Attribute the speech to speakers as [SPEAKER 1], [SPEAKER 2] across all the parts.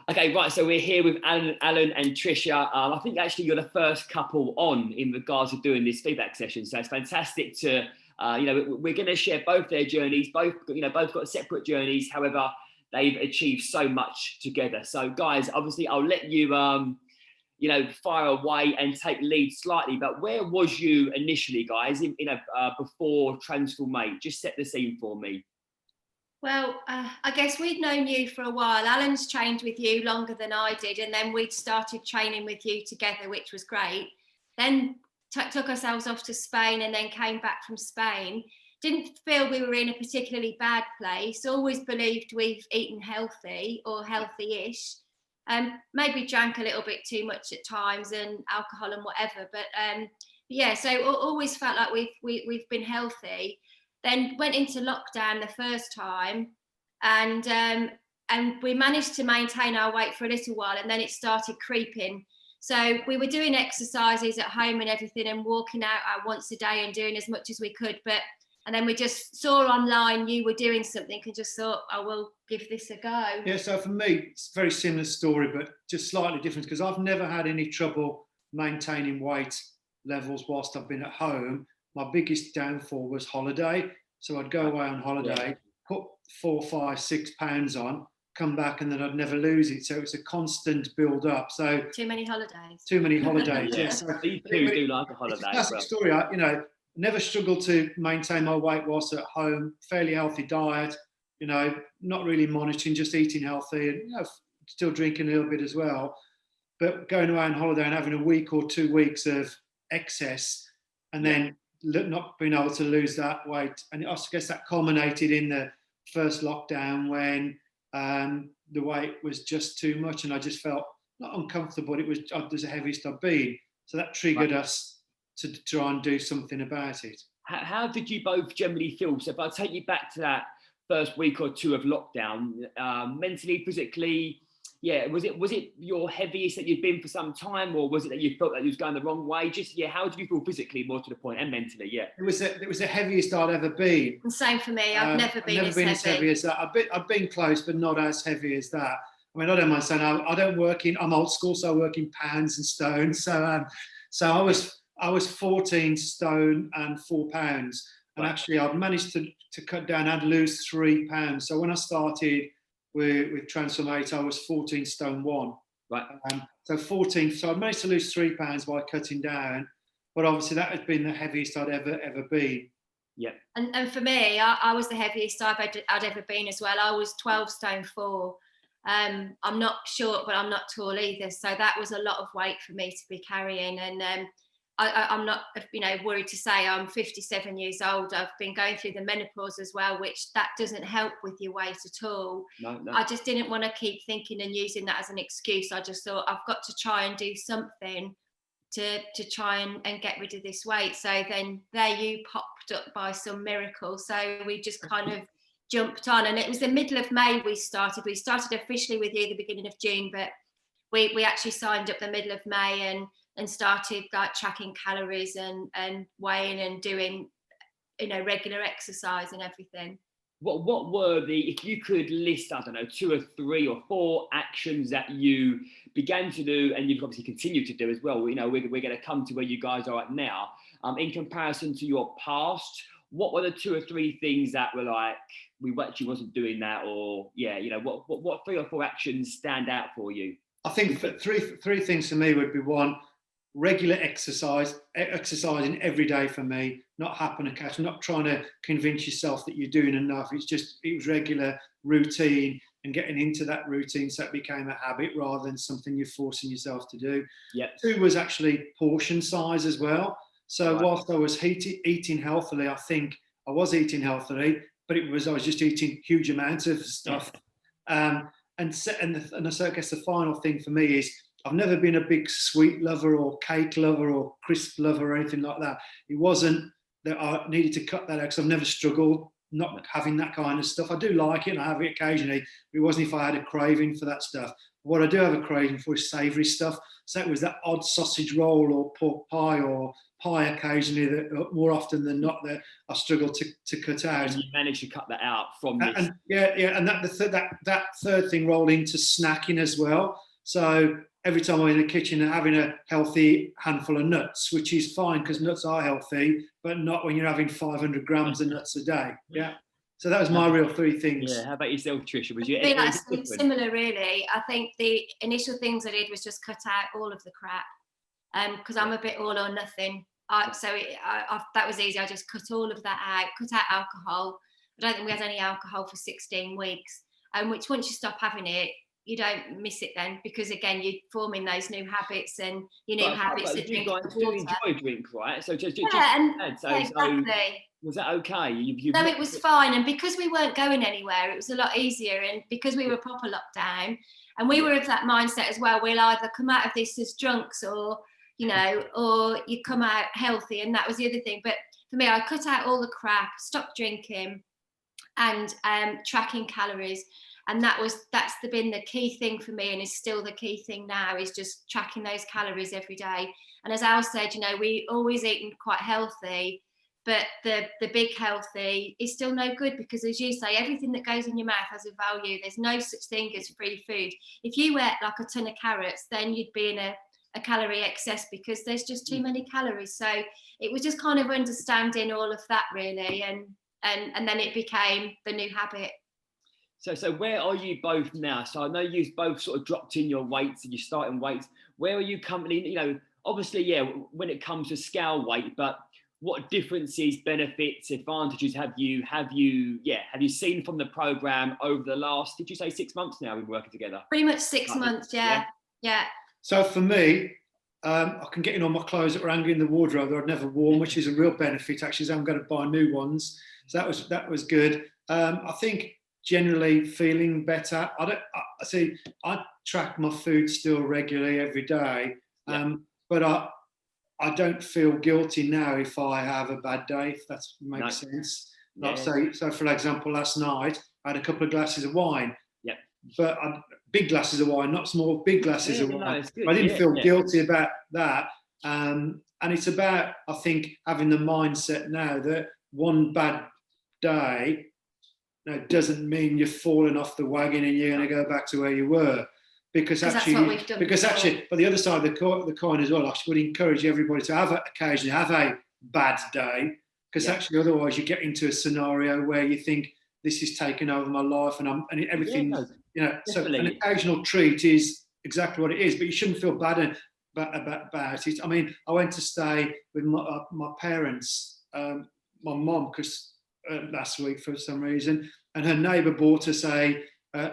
[SPEAKER 1] Okay, right. So we're here with Alan and Tricia. I think actually you're the first couple on in regards to doing this feedback session. So it's fantastic to, we're going to share both their journeys. Both got separate journeys. However, they've achieved so much together. So guys, obviously I'll let you, fire away and take lead slightly. But where was you initially, guys? Before Transformate? Just set the scene for me.
[SPEAKER 2] Well, I guess we'd known you for a while. Alan's trained with you longer than I did, and then we'd started training with you together, which was great. Then took ourselves off to Spain and then came back from Spain. Didn't feel we were in a particularly bad place. Always believed we've eaten healthy or healthy-ish. Maybe drank a little bit too much at times and alcohol and whatever. But yeah, so always felt like we've been healthy. Then went into lockdown the first time, and we managed to maintain our weight for a little while, and then it started creeping. So we were doing exercises at home and everything, and walking out once a day and doing as much as we could. And then we just saw online you were doing something and just thought, oh, we'll give this a go.
[SPEAKER 3] Yeah, so for me, it's a very similar story, but just slightly different, because I've never had any trouble maintaining weight levels whilst I've been at home. My biggest downfall was holiday. So I'd go away on holiday, put 4, 5, 6 pounds on, come back, and then I'd never lose it. So it's a constant build up. So
[SPEAKER 2] too many holidays.
[SPEAKER 3] Too many holidays.
[SPEAKER 1] Yeah.
[SPEAKER 3] Yes. So,
[SPEAKER 1] you do like a holiday.
[SPEAKER 3] It's a classic story. I, never struggled to maintain my weight whilst at home. Fairly healthy diet. Not really monitoring, just eating healthy, and still drinking a little bit as well. But going away on holiday and having a week or 2 weeks of excess, and then not being able to lose that weight. And I guess that culminated in the first lockdown when the weight was just too much, and I just felt not uncomfortable. It was the heaviest I've been. So that triggered us to try and do something about it.
[SPEAKER 1] How did you both generally feel? So if I take you back to that first week or two of lockdown, mentally, physically, was it your heaviest that you'd been for some time, or was it that you felt that you was going the wrong way? How did you feel phically, more to the point, and mentally? Yeah,
[SPEAKER 3] it was the heaviest I'd ever been.
[SPEAKER 2] And same for me. I've never been as
[SPEAKER 3] heavy as that. I've been close, but not as heavy as that. I mean, I don't mind saying I don't work in. I'm old school, so I work in pounds and stones. So I was 14 stone and 4 pounds, and actually I've managed to cut down and lose 3 pounds. So when I started with Transformate, I was 14 stone 1.
[SPEAKER 1] Right.
[SPEAKER 3] So 14. So I managed to lose 3 pounds by cutting down, but obviously that has been the heaviest I'd ever been.
[SPEAKER 1] Yeah.
[SPEAKER 2] And for me, I was the heaviest I'd ever been as well. I was 12 stone 4. I'm not short, but I'm not tall either. So that was a lot of weight for me to be carrying. And I'm not, worried to say I'm 57 years old. I've been going through the menopause as well, which that doesn't help with your weight at all.
[SPEAKER 1] No.
[SPEAKER 2] I just didn't want to keep thinking and using that as an excuse. I just thought I've got to try and do something to try and get rid of this weight. So then there you popped up by some miracle. So we just kind of jumped on, and it was the middle of May we started. We started officially with you the beginning of June, but we actually signed up the middle of May and started like tracking calories and weighing and doing regular exercise and everything.
[SPEAKER 1] What were if you could list, I don't know, 2 or 3 or 4 actions that you began to do, and you've obviously continued to do as well. We're going to come to where you guys are at now. In comparison to your past, what were the 2 or 3 things that were like, we actually wasn't doing that, or what 3 or 4 actions stand out for you?
[SPEAKER 3] I think three things for me would be: 1, regular exercising every day for me, not happen to catch, not trying to convince yourself that you're doing enough. It was regular routine and getting into that routine, so it became a habit rather than something you're forcing yourself to do.
[SPEAKER 1] Yep.
[SPEAKER 3] 2 was actually portion size as well. So whilst I was eating healthily, I think I was eating healthily, but I was just eating huge amounts of stuff. And so I guess the final thing for me is, I've never been a big sweet lover or cake lover or crisp lover or anything like that. It wasn't that I needed to cut that out, because I've never struggled not having that kind of stuff. I do like it and I have it occasionally, but it wasn't if I had a craving for that stuff. What I do have a craving for is savoury stuff. So it was that odd sausage roll or pork pie or pie occasionally that more often than not that I struggle to cut out.
[SPEAKER 1] And you managed to cut that out from this.
[SPEAKER 3] And and that third thing rolled into snacking as well. So every time I'm in the kitchen, I'm having a healthy handful of nuts, which is fine because nuts are healthy, but not when you're having 500 grams of nuts a day. Yeah. So that was my real three things.
[SPEAKER 1] Yeah. How about yourself, Tricia? Was you
[SPEAKER 2] that's similar, really? I think the initial things I did was just cut out all of the crap, because I'm a bit all or nothing. That was easy. I just cut all of that out. Cut out alcohol. I don't think we had any alcohol for 16 weeks. Which once you stop having it, you don't miss it then, because again you're forming those new habits and your new habits of drinking water.
[SPEAKER 1] You enjoy drink, right? So exactly. Was that okay?
[SPEAKER 2] No, it was fine, and because we weren't going anywhere, it was a lot easier. And because we were proper lockdown, and we were of that mindset as well. We'll either come out of this as drunks, or or you come out healthy. And that was the other thing. But for me, I cut out all the crap, stopped drinking, and tracking calories. And that's been the key thing for me, and is still the key thing now, is just tracking those calories every day. And as Al said, we always eaten quite healthy, but the big healthy is still no good, because as you say, everything that goes in your mouth has a value. There's no such thing as free food. If you ate like a ton of carrots, then you'd be in a calorie excess, because there's just too many calories. So it was just kind of understanding all of that, really, and then it became the new habit.
[SPEAKER 1] So where are you both now? So I know you've both sort of dropped in your weights and your starting weights. Where are you currently? Obviously, when it comes to scale weight, but what differences, benefits, advantages have you seen from the program over the last, did you say 6 months now we've been working together?
[SPEAKER 2] Pretty much 6 months, yeah.
[SPEAKER 3] So for me, I can get in all my clothes that were hanging in the wardrobe that I'd never worn, which is a real benefit actually, so I'm going to buy new ones. So that was good. I think generally feeling better. I track my food still regularly every day, but I don't feel guilty now if I have a bad day, if that makes sense. So for example, last night I had a couple of glasses of wine. Yeah. But big glasses of wine, not small, big glasses of wine. I didn't feel guilty about that. And it's about, I think, having the mindset now that one bad day doesn't mean you're falling off the wagon and you're going to go back to where you were. Because actually, but the other side of the coin as well, I would encourage everybody to have a bad day, because actually otherwise you get into a scenario where you think, this is taking over my life and everything, so an occasional treat is exactly what it is, but you shouldn't feel bad about it. I mean, I went to stay with my parents, my mum, because last week for some reason, and her neighbour bought us a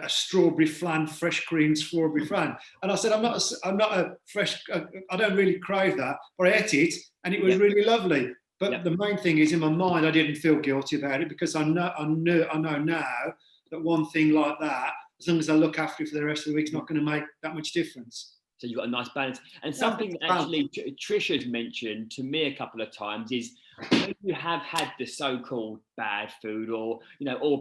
[SPEAKER 3] strawberry flan, fresh cream strawberry flan, and I said, I'm not a fresh, I don't really crave that, but I ate it and it was really lovely. But the main thing is, in my mind, I didn't feel guilty about it, because I know now that one thing like that, as long as I look after it for the rest of the week, it's not going to make that much difference.
[SPEAKER 1] So you've got a nice balance. And something that actually Tricia's mentioned to me a couple of times is, when you have had the so-called bad food or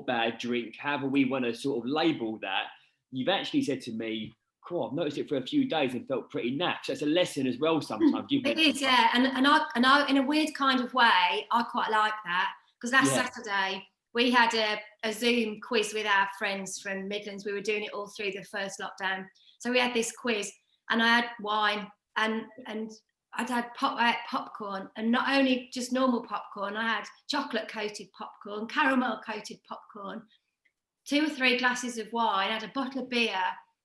[SPEAKER 1] bad drink, however we want to sort of label that, you've actually said to me, cool, I've noticed it for a few days and felt pretty napped. So it's a lesson as well sometimes.
[SPEAKER 2] It is, yeah. And I, in a weird kind of way, I quite like that, because last Saturday we had a Zoom quiz with our friends from Midlands. We were doing it all through the first lockdown. So we had this quiz, and I had wine and I had popcorn, and not only just normal popcorn, I had chocolate coated popcorn, caramel coated popcorn, 2 or 3 glasses of wine, I had a bottle of beer.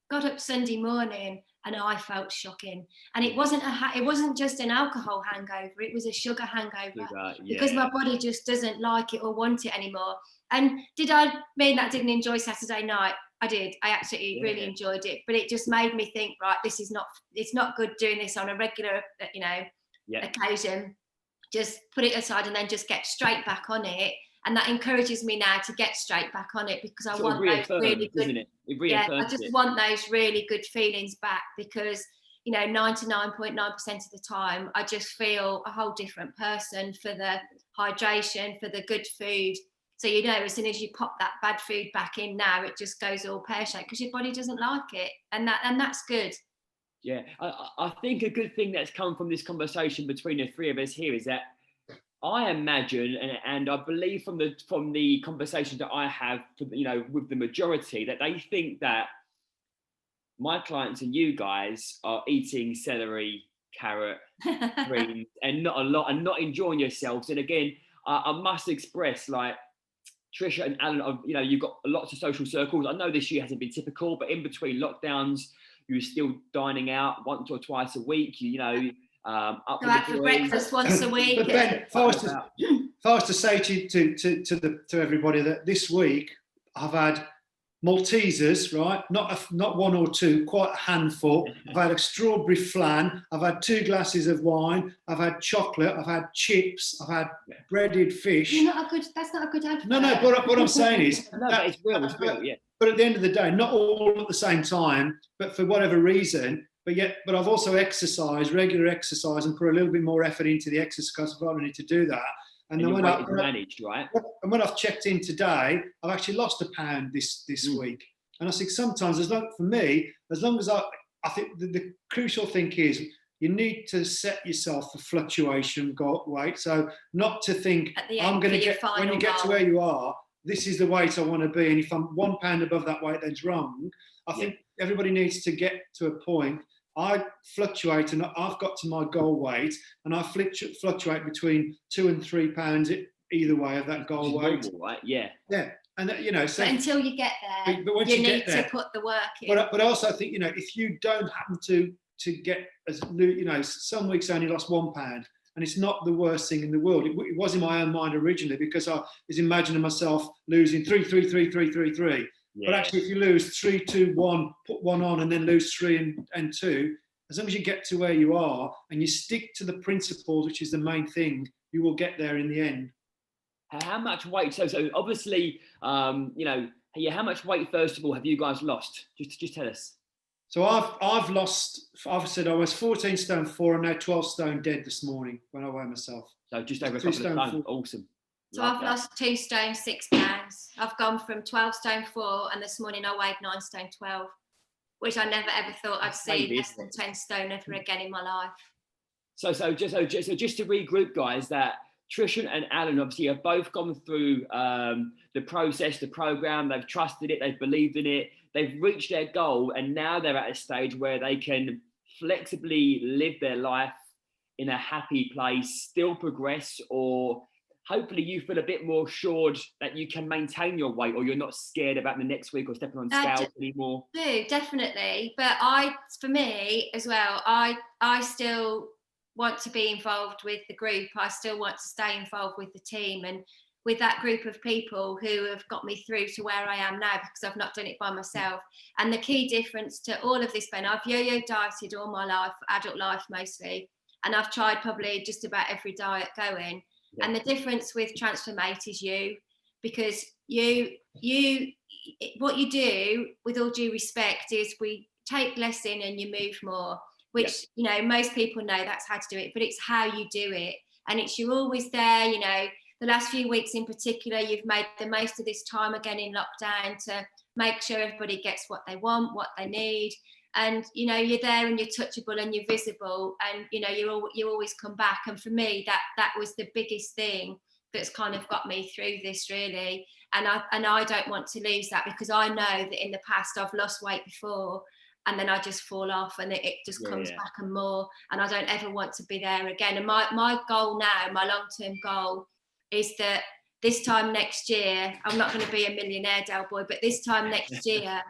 [SPEAKER 2] Got up Sunday morning and I felt shocking. And it wasn't just an alcohol hangover, it was a sugar hangover, because my body just doesn't like it or want it anymore. And did I mean that I didn't enjoy Saturday night? I did. I absolutely really enjoyed it, but it just made me think, right, it's not good doing this on a regular, occasion. Just put it aside and then just get straight back on it. And that encourages me now to get straight back on it, because I want those really good, I just want those really good feelings back, because 99.9% of the time I just feel a whole different person, for the hydration, for the good food. So as soon as you pop that bad food back in now, it just goes all pear-shaped, because your body doesn't like it, and that's good.
[SPEAKER 1] Yeah, I think a good thing that's come from this conversation between the three of us here is that I imagine, and I believe from the conversations that I have, with the majority, that they think that my clients and you guys are eating celery, carrot, greens, and not a lot, and not enjoying yourselves. And again, I must express, like, Tricia and Alan, you've got lots of social circles. I know this year hasn't been typical, but in between lockdowns, you're still dining out once or twice a week. Up
[SPEAKER 2] Go out for breakfast once a week.
[SPEAKER 3] But Ben, if I was to say to everybody that this week I've had Maltesers, right? Not one or two, quite a handful. I've had a strawberry flan. I've had 2 glasses of wine. I've had chocolate. I've had chips. I've had breaded fish.
[SPEAKER 2] That's not a good advert.
[SPEAKER 3] No. What I'm saying is,
[SPEAKER 1] no, but it's real. It's real. Yeah.
[SPEAKER 3] But at the end of the day, not all at the same time, but for whatever reason. But I've also exercised, regular exercise, and put a little bit more effort into the exercise if I need to do that. And then when I've
[SPEAKER 1] managed, right?
[SPEAKER 3] And when I've checked in today, I've actually lost a pound this week. And I think sometimes, as long as I think the crucial thing is you need to set yourself a fluctuation weight. So not to think I'm going to get, when you get to where you are, this is the weight I want to be. And if I'm 1 pound above that weight, that's wrong. I think everybody needs to get to a point. I fluctuate, and I've got to my goal weight, and I fluctuate between 2 and 3 pounds either way of that goal weight.
[SPEAKER 1] Normal, right? Yeah.
[SPEAKER 3] Yeah, and so
[SPEAKER 2] but until you get there, but you need to put the work in.
[SPEAKER 3] But also I think if you don't happen to get some weeks I only lost 1 pound, and it's not the worst thing in the world. It was in my own mind originally because I was imagining myself losing 3, 3, 3, 3, 3, 3. Yeah. But actually, if you lose 3, 2, 1, put 1 on, and then lose 3 and 2, as long as you get to where you are and you stick to the principles, which is the main thing, you will get there in the end.
[SPEAKER 1] How much weight? So obviously, how much weight first of all have you guys lost? Just tell us.
[SPEAKER 3] So I've said I was 14 stone 4. I'm now 12 stone dead this morning when I weigh myself.
[SPEAKER 1] So just over a couple of stone. Awesome.
[SPEAKER 2] So I've lost 2 stone 6 pounds. I've gone from 12 stone 4, and this morning I weighed 9 stone 12, which I never ever thought I'd see less than 10 stone ever again in my life. So
[SPEAKER 1] just to regroup, guys, that Tricia and Alan obviously have both gone through the process, the program. They've trusted it, they've believed in it, they've reached their goal, and now they're at a stage where they can flexibly live their life in a happy place, still progress, or hopefully you feel a bit more assured that you can maintain your weight, or you're not scared about the next week or stepping on scales anymore.
[SPEAKER 2] Definitely. But for me as well, I still want to be involved with the group. I still want to stay involved with the team and with that group of people who have got me through to where I am now, because I've not done it by myself. And the key difference to all of this, Ben, I've yo-yo dieted all my life, adult life mostly, and I've tried probably just about every diet going. Yeah. And the difference with Transformate is because what you do, with all due respect, is we take less in and you move more, which, most people know that's how to do it, but it's how you do it. And you're always there, the last few weeks in particular, you've made the most of this time again in lockdown to make sure everybody gets what they want, what they need. And, you're there and you're touchable and you're visible, and, you always come back. And for me, that was the biggest thing that's kind of got me through this, really. And I don't want to lose that, because I know that in the past I've lost weight before and then I just fall off and it just comes back and more. And I don't ever want to be there again. And my goal now, my long-term goal, is that this time next year, I'm not going to be a millionaire, Del Boy, but this time next year,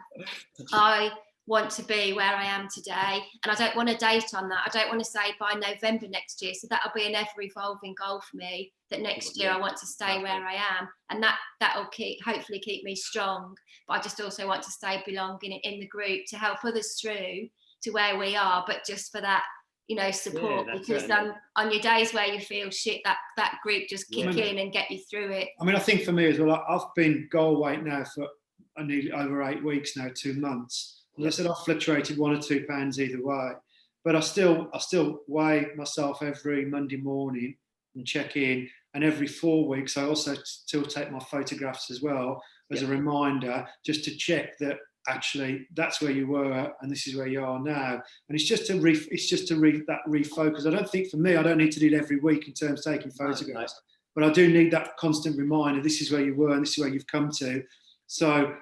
[SPEAKER 2] I want to be where I am today. And I don't want a date on that. I don't want to say by November next year. So that'll be an ever evolving goal for me, that next year I want to stay where I am. And that'll hopefully keep me strong. But I just also want to stay belonging in the group to help others through to where we are, but just for that, support, because on your days where you feel shit, that group just kick in and get you through it.
[SPEAKER 3] I mean, I think for me as well, I've been goal weight now for nearly over 8 weeks now, 2 months. As I said, I've fluctuated 1 or 2 pounds either way, but I still weigh myself every Monday morning and check in, and every 4 weeks I also still take my photographs as well as a reminder, just to check that actually that's where you were and this is where you are now. And it's just to refocus. I don't think, for me, I don't need to do it every week in terms of taking photographs, but I do need that constant reminder, this is where you were and this is where you've come to. So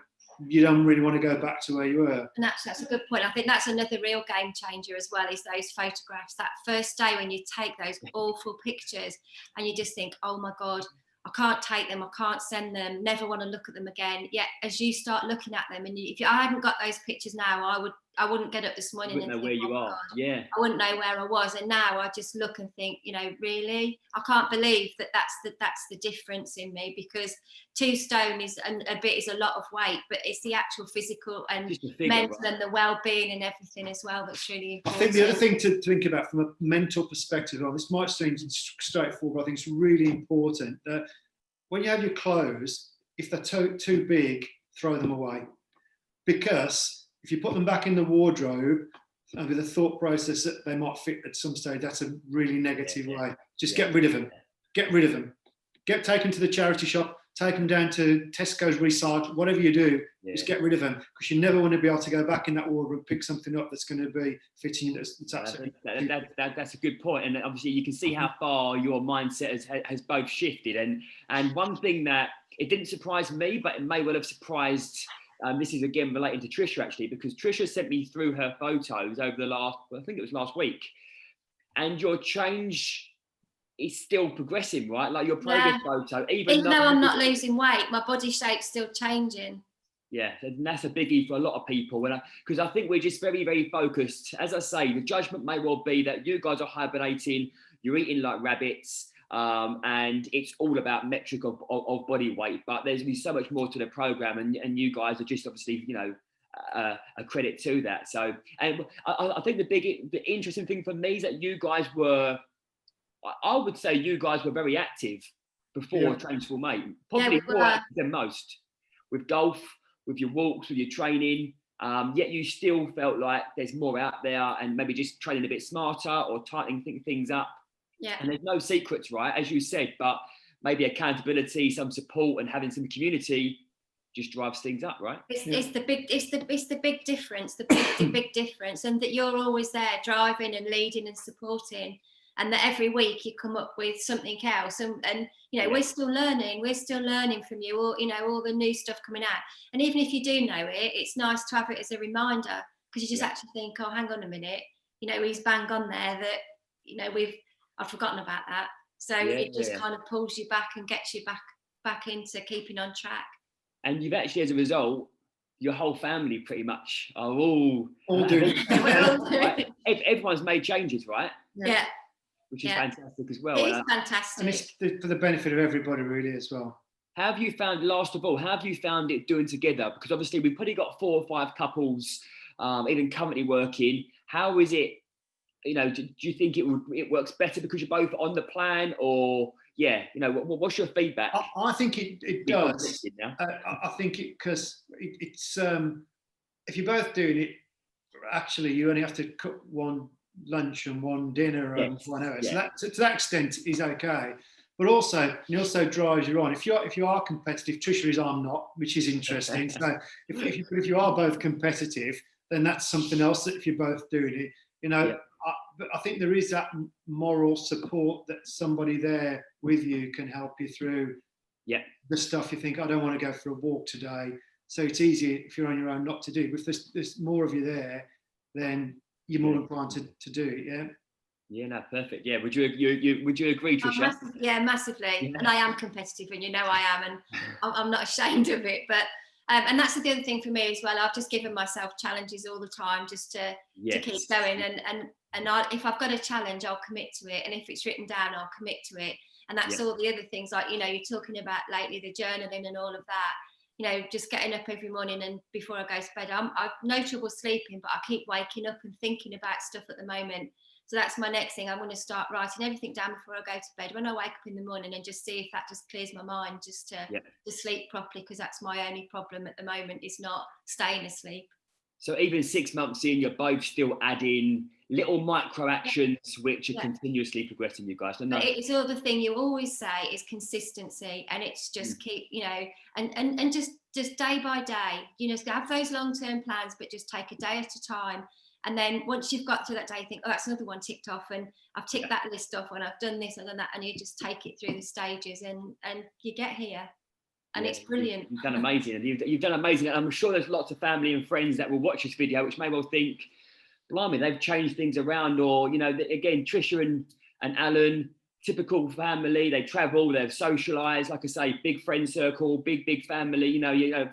[SPEAKER 3] you don't really want to go back to where you were.
[SPEAKER 2] And that's a good point. I think that's another real game changer as well, is those photographs. That first day when you take those awful pictures and you just think, oh my God, I can't take them, I can't send them, never want to look at them again. Yet as you start looking at them, and I hadn't got those pictures now, I wouldn't get up this morning and
[SPEAKER 1] know
[SPEAKER 2] think,
[SPEAKER 1] where you are.
[SPEAKER 2] God,
[SPEAKER 1] yeah,
[SPEAKER 2] I wouldn't know where I was. And now I just look and think, really, I can't believe that's the difference in me, because 2 stone is a lot of weight, but it's the actual physical and
[SPEAKER 1] figure,
[SPEAKER 2] mental,
[SPEAKER 1] right?
[SPEAKER 2] and the well-being and everything as well that's really important.
[SPEAKER 3] I think the other thing to think about from a mental perspective, this might seem straightforward, but I think it's really important that when you have your clothes, if they're too big, throw them away. Because if you put them back in the wardrobe and with a thought process that they might fit at some stage, that's a really negative way. Just get rid of them. Get rid of them. Take them to the charity shop, take them down to Tesco's Recycle, whatever you do, just get rid of them, because you never want to be able to go back in that wardrobe and pick something up that's going to be fitting. That's
[SPEAKER 2] I'm not losing weight, my body shape's still changing.
[SPEAKER 1] Yeah, and that's a biggie for a lot of people. Because I think we're just very, very focused. As I say, the judgment may well be that you guys are hibernating, you're eating like rabbits, and it's all about metric of body weight. But there's so much more to the program, and you guys are just obviously, a credit to that. So, and I think the interesting thing for me is that you guys were, I would say you guys were very active before Transformate, probably more active than most, with golf, with your walks, with your training, yet you still felt like there's more out there, and maybe just training a bit smarter or tightening things up.
[SPEAKER 2] Yeah.
[SPEAKER 1] And there's no secrets, right, as you said, but maybe accountability, some support, and having some community just drives things up, right?
[SPEAKER 2] It's the big difference, the big difference, and that you're always there driving and leading and supporting. And that every week you come up with something else, and we're still learning from you, all the new stuff coming out. And even if you do know it, it's nice to have it as a reminder, because you just actually think, oh, hang on a minute, he's bang on there, that I've forgotten about that. So it just kind of pulls you back and gets you back into keeping on track. And
[SPEAKER 1] you've actually, as a result, your whole family pretty much are all
[SPEAKER 3] doing
[SPEAKER 1] it. Right? Everyone's made changes, right?
[SPEAKER 2] Yeah.
[SPEAKER 1] Which is fantastic as well.
[SPEAKER 2] It is fantastic.
[SPEAKER 3] And it's for the benefit of everybody, really, as well.
[SPEAKER 1] How have you found it doing together? Because obviously we've probably got 4 or 5 couples, even currently working. How is it, do you think it works better because you're both on the plan, or, what's your feedback?
[SPEAKER 3] I think it does. I think because it's, if you're both doing it, actually you only have to cook one lunch and one dinner and whatever. So to that extent is okay, but also it also drives you on. If you are competitive, Tricia is, I'm not, which is interesting. So if you are both competitive, then that's something else that if you're both doing it, but I think there is that moral support that somebody there with you can help you through the stuff you think, I don't want to go for a walk today. So it's easy if you're on your own not to do. But if there's more of you there, then you're more inclined to do it,
[SPEAKER 1] Yeah, no, perfect. Yeah, would you agree, Tricia?
[SPEAKER 2] Massively. Yeah. And I am competitive, and I am, and I'm not ashamed of it. But and that's the other thing for me as well. I've just given myself challenges all the time, just to keep going. And if I've got a challenge, I'll commit to it. And if it's written down, I'll commit to it. And that's all the other things, like you're talking about lately, the journaling and all of that. Just getting up every morning, and before I go to bed, I've no trouble sleeping, but I keep waking up and thinking about stuff at the moment. So that's my next thing. I'm going to start writing everything down before I go to bed. When I wake up in the morning, and just see if that just clears my mind, just to sleep properly, because that's my only problem at the moment, is not staying asleep.
[SPEAKER 1] So even 6 months in, you're both still adding little micro actions which are continuously progressing, you guys.
[SPEAKER 2] But it's all the thing you always say is consistency, and it's just keep, you know, and just day by day, you know, have those long-term plans, but just take a day at a time. And then once you've got to that day, you think, oh, that's another one ticked off, and I've ticked that list off, and I've done this, I've done that, and you just take it through the stages, and you get here. And it's brilliant.
[SPEAKER 1] You've done amazing. You've done amazing. And I'm sure there's lots of family and friends that will watch this video, which may well think, blimey, they've changed things around. Or, you know, again, Tricia and Alan, typical family, they travel, they've socialised, like I say, big friend circle, big family, you know,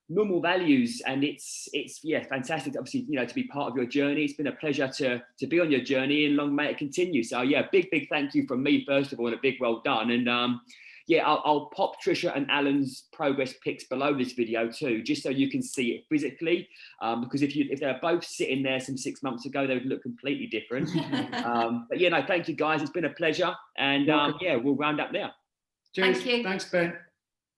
[SPEAKER 1] normal values. And it's fantastic, obviously, you know, to be part of your journey. It's been a pleasure to be on your journey, and long may it continue. So yeah, big thank you from me, first of all, and a big well done. And I'll pop Tricia and Alan's progress pics below this video too, just so you can see it physically. Because if they're both sitting there some 6 months ago, they would look completely different. But yeah, no, thank you guys. It's been a pleasure. And we'll round up there.
[SPEAKER 3] Cheers.
[SPEAKER 2] Thank you.
[SPEAKER 3] Thanks, Ben.